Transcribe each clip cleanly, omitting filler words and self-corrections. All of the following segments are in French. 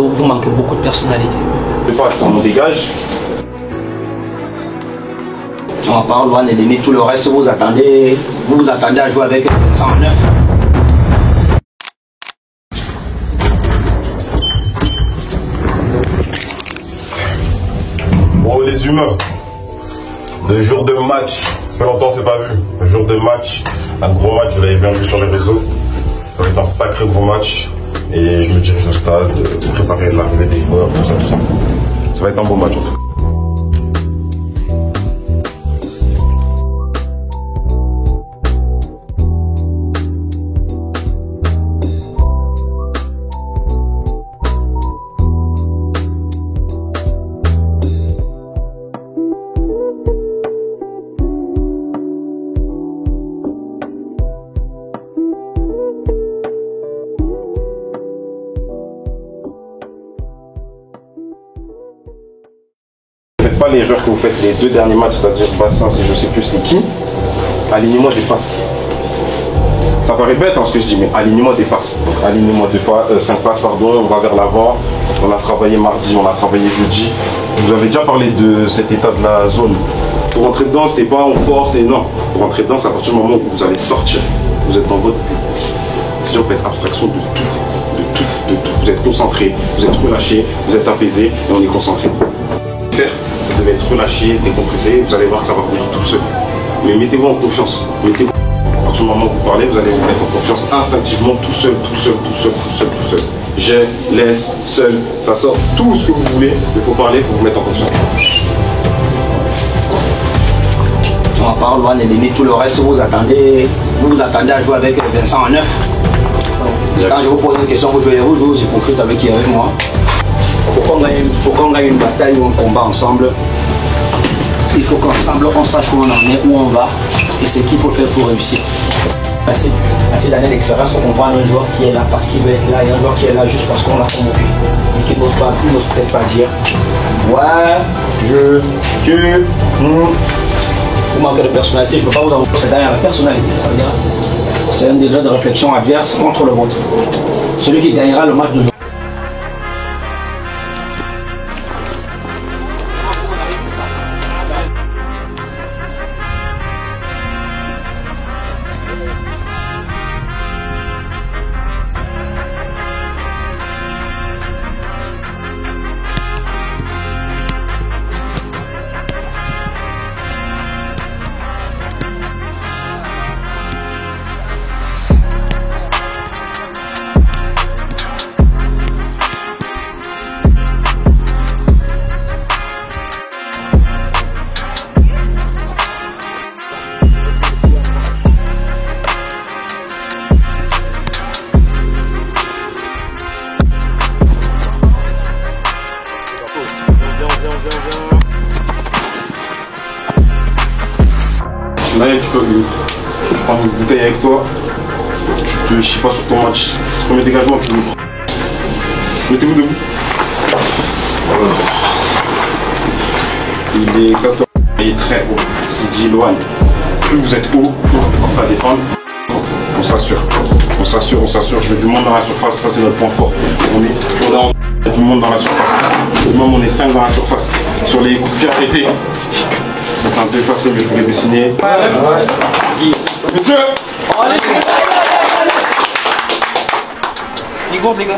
Vous manquez beaucoup de personnalité. Je sais pas si on dégage. On parle loin d'aimer tout le reste, vous attendez à jouer avec 109. Bon, les humains, le jour de match, ça fait longtemps c'est pas vu. Le jour de match, un gros match, vous l'avez bien vu sur les réseaux. Ça va être un sacré gros match. Et je me dirige au stade, préparer l'arrivée des joueurs, tout ça, tout ça. Ça va être un beau match en tout cas. Pas l'erreur que vous faites les 2 derniers matchs, c'est-à-dire Bassins et je sais plus c'est qui. Alignez-moi des passes. Ça paraît bête ce que je dis, mais alignez-moi des passes. Alignez-moi 5 passes, pardon, on va vers l'avant. On a travaillé mardi, on a travaillé jeudi. Je vous avais déjà parlé de cet état de la zone. Pour rentrer dedans, c'est pas en force et non. Pour rentrer dedans, c'est à partir du moment où vous allez sortir. Vous êtes dans votre but. C'est-à-dire vous faites abstraction de tout. De tout. Vous êtes concentré, vous êtes relâché, vous êtes apaisé et on est concentré. Vous devez être relâché, décompressé, vous allez voir que ça va venir tout seul. Mais mettez-vous en confiance. Mettez-vous. À partir du moment où vous parlez, vous allez vous mettre en confiance instinctivement, tout seul. J'ai, laisse, seul, ça sort tout ce que vous voulez. Il faut parler, il faut vous mettre en confiance. On parle loin d'aimer tout le reste, vous attendez à jouer avec Vincent en 9. Quand je vous pose une question, vous jouez les rouges, vous hypocrites avec qui avec moi. Pourquoi on gagne une bataille ou un combat ensemble? Il faut qu'ensemble on sache où on en est, où on va et ce qu'il faut faire pour réussir. Assez d'années d'expérience pour comprendre un joueur qui est là parce qu'il veut être là et un joueur qui est là juste parce qu'on l'a convoqué. Et qui n'ose peut-être pas dire ouais, vous manquez de personnalité, je ne veux pas vous avoir. C'est derrière la personnalité, ça veut dire c'est un degré de réflexion adverse contre le vôtre. Celui qui gagnera le match de jour. Naël, tu prends une bouteille avec toi, tu te chies pas sur ton match. Premier dégagement, tu le prends. Mettez-vous debout. Il est 14. Il est très haut. Sidi Loane. Plus vous êtes haut, plus vous pensez à défendre. On s'assure. Je veux du monde dans la surface, ça c'est notre point fort. On est du monde dans la surface. Au moment on est 5 dans la surface. Sur les coups de pied arrêtés. Ça c'est un peu facile, mais je voulais dessiner. Monsieur! Igor, les gars.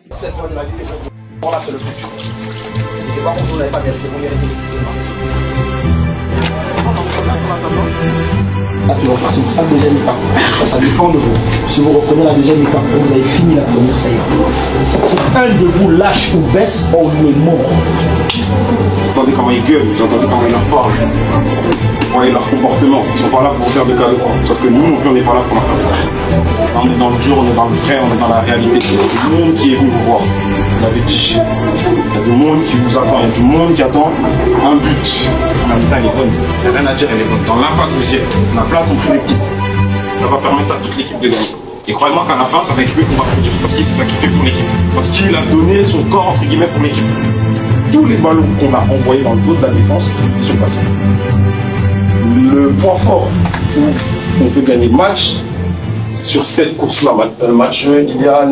7 mois de la vie, voilà, c'est le but. C'est pas qu'on n'avait pas mérité, vous méritez. Tu vas passer une sale deuxième mi-temps. Ça dépend de vous. Si vous reprenez la deuxième mi-temps, vous avez fini la première, ça y est. Si un de vous lâche ou baisse, on est mort. Vous entendez comment ils gueulent, vous entendez comment ils leur parlent. Vous voyez leur comportement. Ils sont pas là pour vous faire de cadeaux. Sauf que nous, on n'est pas là pour leur faire ça. On est dans le dur, on est dans le vrai, on est dans la réalité. Il y a du monde qui est venu vous voir. Vous avez dit, il y a du monde qui vous attend. Il y a du monde qui attend un but. La mi-temps, elle est bonne. Il n'y a rien à dire, elle est bonne. Dans l'impact, vous y êtes. On a plein compris l'équipe. Ça va permettre à toute l'équipe de gagner. Et croyez-moi qu'à la fin, ça va être lui qu'on va produire. Parce qu'il s'est sacrifié pour l'équipe. Parce qu'il a donné son corps, entre guillemets, pour l'équipe. Tous les ballons qu'on a envoyés dans le dos de la défense sont passés. Le point fort où on peut gagner le match, c'est sur cette course-là. Le match, il y a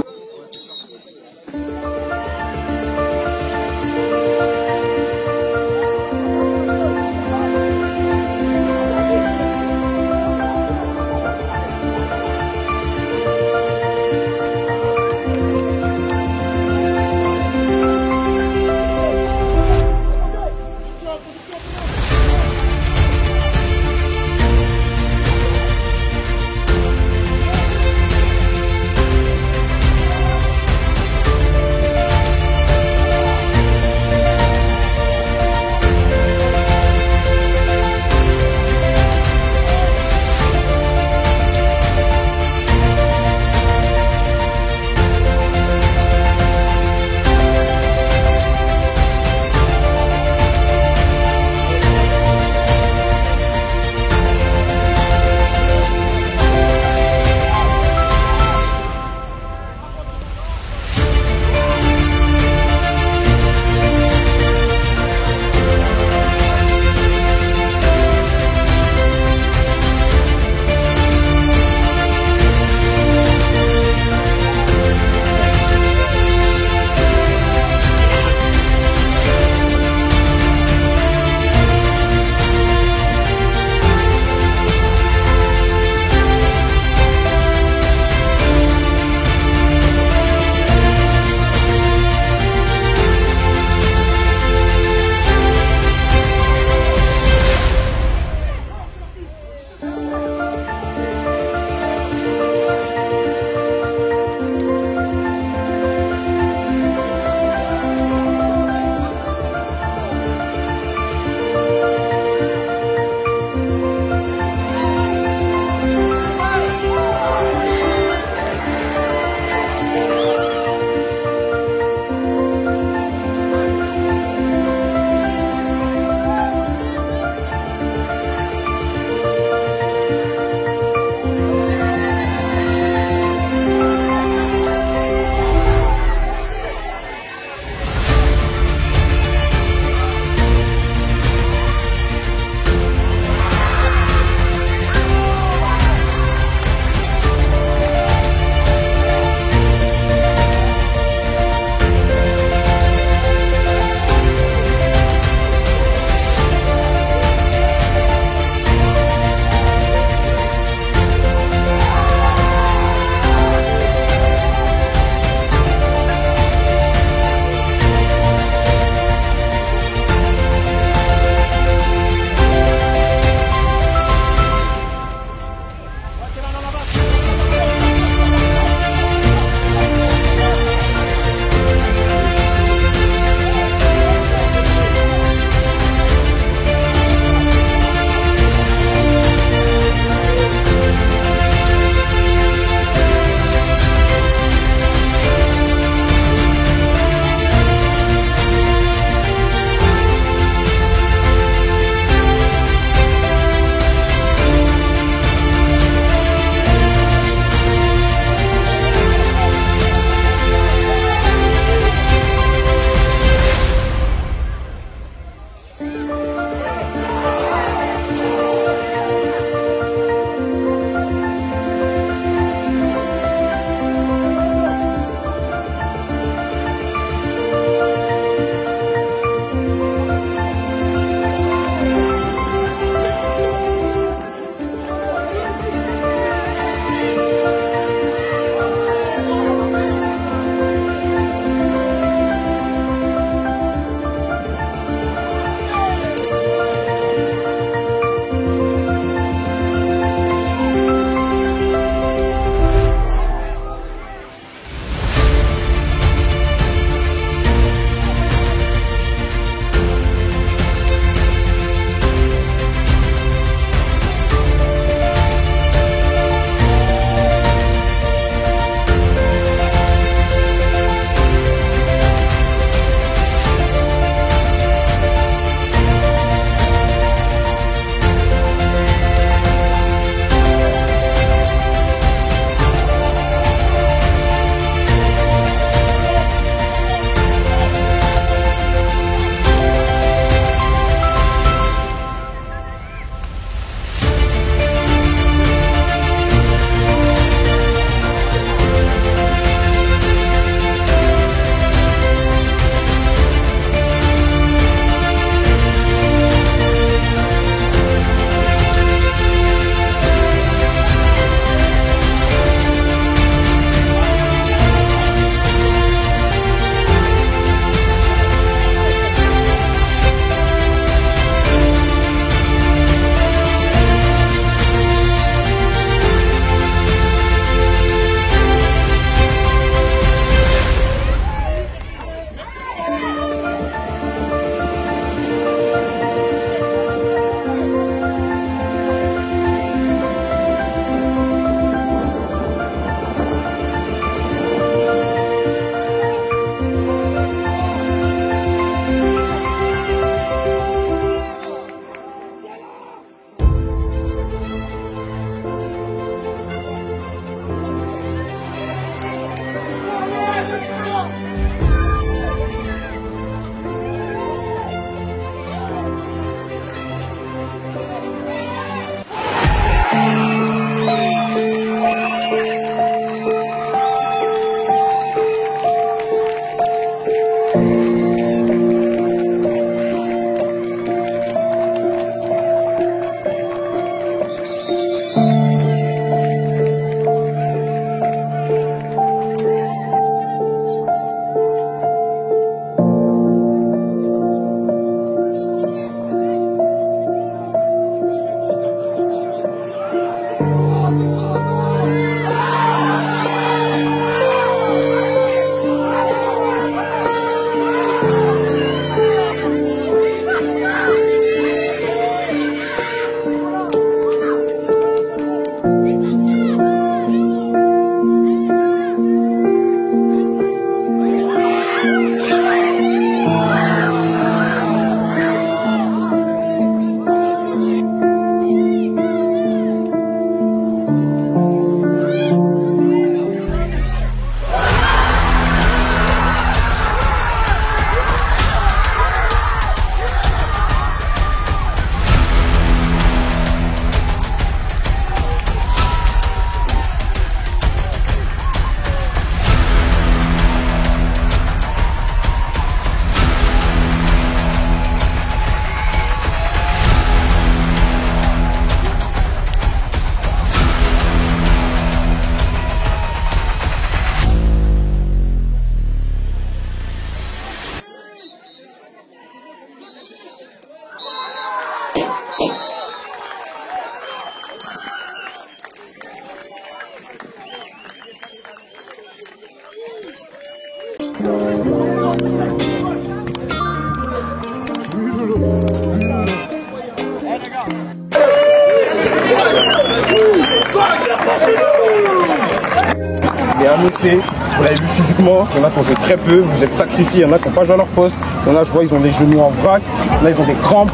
bossé, vous l'avez vu physiquement, il y en a qui ont joué très peu, vous êtes sacrifiés, il y en a qui n'ont pas joué à leur poste, il y en a, je vois, ils ont les genoux en vrac, là ils ont des crampes.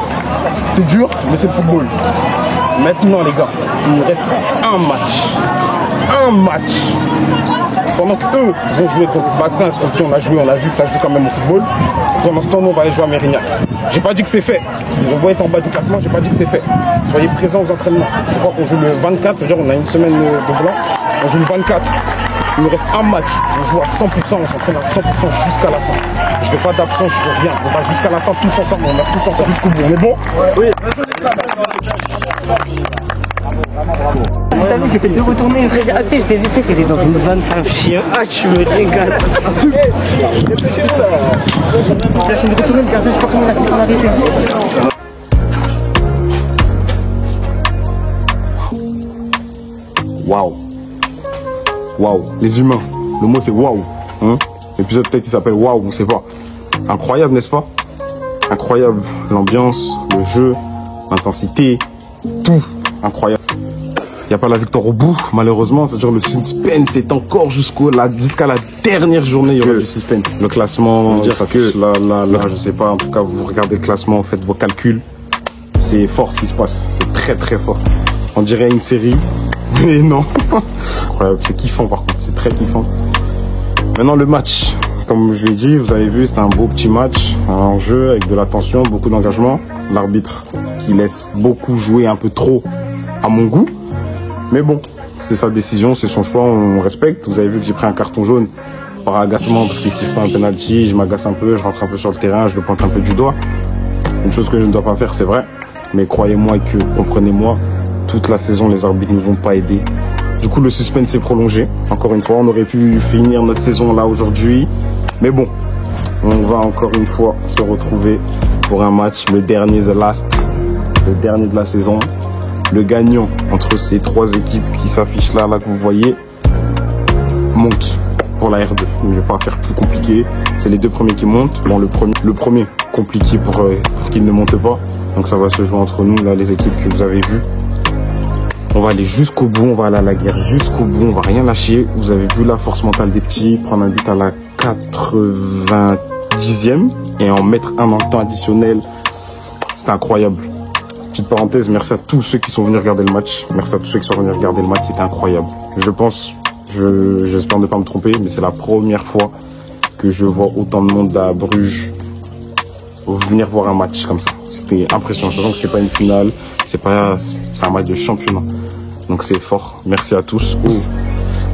C'est dur, mais c'est le football. Maintenant les gars, il nous reste un match. Un match. Pendant qu'eux vont jouer contre Bassins, contre qui on a joué, on a vu que ça joue quand même au football. Pendant ce temps, nous on va aller jouer à Mérignac. J'ai pas dit que c'est fait. On va être en bas du classement, j'ai pas dit que c'est fait. Soyez présents aux entraînements. Je crois qu'on joue le 24, c'est-à-dire on a une semaine de blanc. On joue le 24. Il nous reste un match. On joue à 100%, on s'entraîne à 100% jusqu'à la fin. Je veux pas d'absence, je veux rien. On va jusqu'à la fin tous ensemble, on va tous ensemble jusqu'au bout. On est bon? Oui. T'as vu, j'ai fait deux retournées, ah, tu sais, je t'ai évité qu'elle est dans une zone, c'est un chien. Ah, tu me régales. Là, je vais retourner, le gardien, je sais pas comment il a arrêté. Waouh. Waouh. Les humains. Le mot c'est waouh. Hein? L'épisode peut-être il s'appelle waouh, on sait pas. Incroyable, n'est-ce pas? Incroyable. L'ambiance, le jeu, l'intensité, tout. Incroyable. Il n'y a pas la victoire au bout, malheureusement. C'est-à-dire le suspense est encore jusqu'à la dernière journée. Il y aura du suspense. Le classement, dire que là, je sais pas. En tout cas, vous regardez le classement, faites vos calculs. C'est fort ce qui se passe. C'est très très fort. On dirait une série, mais non. C'est kiffant par contre. C'est très kiffant. Maintenant le match. Comme je l'ai dit, vous avez vu, c'était un beau petit match, un jeu avec de la tension, beaucoup d'engagement. L'arbitre qui laisse beaucoup jouer un peu trop à mon goût. Mais bon, c'est sa décision, c'est son choix, on respecte. Vous avez vu que j'ai pris un carton jaune par agacement parce qu'il ne siffle pas un penalty. Je m'agace un peu, je rentre un peu sur le terrain, je le pointe un peu du doigt. Une chose que je ne dois pas faire, c'est vrai. Mais croyez-moi que, comprenez-moi, toute la saison, les arbitres ne nous ont pas aidés. Du coup, le suspense s'est prolongé. Encore une fois, on aurait pu finir notre saison là aujourd'hui. Mais bon, on va encore une fois se retrouver pour un match, le dernier, the last, le dernier de la saison. Le gagnant entre ces trois équipes qui s'affichent là que vous voyez, monte pour la R2. Je ne vais pas faire plus compliqué. C'est les deux premiers qui montent. Bon, le premier compliqué pour qu'ils ne montent pas. Donc ça va se jouer entre nous, là, les équipes que vous avez vues. On va aller jusqu'au bout, on va aller à la guerre jusqu'au bout, on va rien lâcher. Vous avez vu la force mentale des petits, prendre un but à la 90e et en mettre un en temps additionnel. C'était incroyable. Petite parenthèse, merci à tous ceux qui sont venus regarder le match. Merci à tous ceux qui sont venus regarder le match, c'était incroyable. Je pense, j'espère ne pas me tromper, mais c'est la première fois que je vois autant de monde à Bruges venir voir un match comme ça. C'était impressionnant, sachant que c'est pas une finale, c'est un match de championnat. Donc c'est fort. Merci à tous.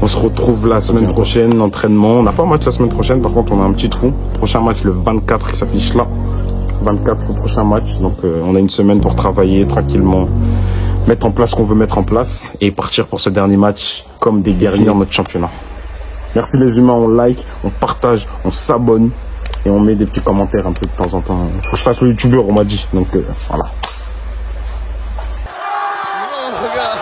On se retrouve la semaine prochaine, entraînement. On n'a pas un match la semaine prochaine, par contre on a un petit trou. Prochain match le 24 qui s'affiche là. 24 le prochain match. Donc on a une semaine pour travailler tranquillement, mettre en place ce qu'on veut mettre en place et partir pour ce dernier match comme des guerriers dans notre championnat. Merci les humains, on like, on partage, on s'abonne et on met des petits commentaires un peu de temps en temps. Faut que je fasse le youtubeur, on m'a dit. Donc voilà. Voilà.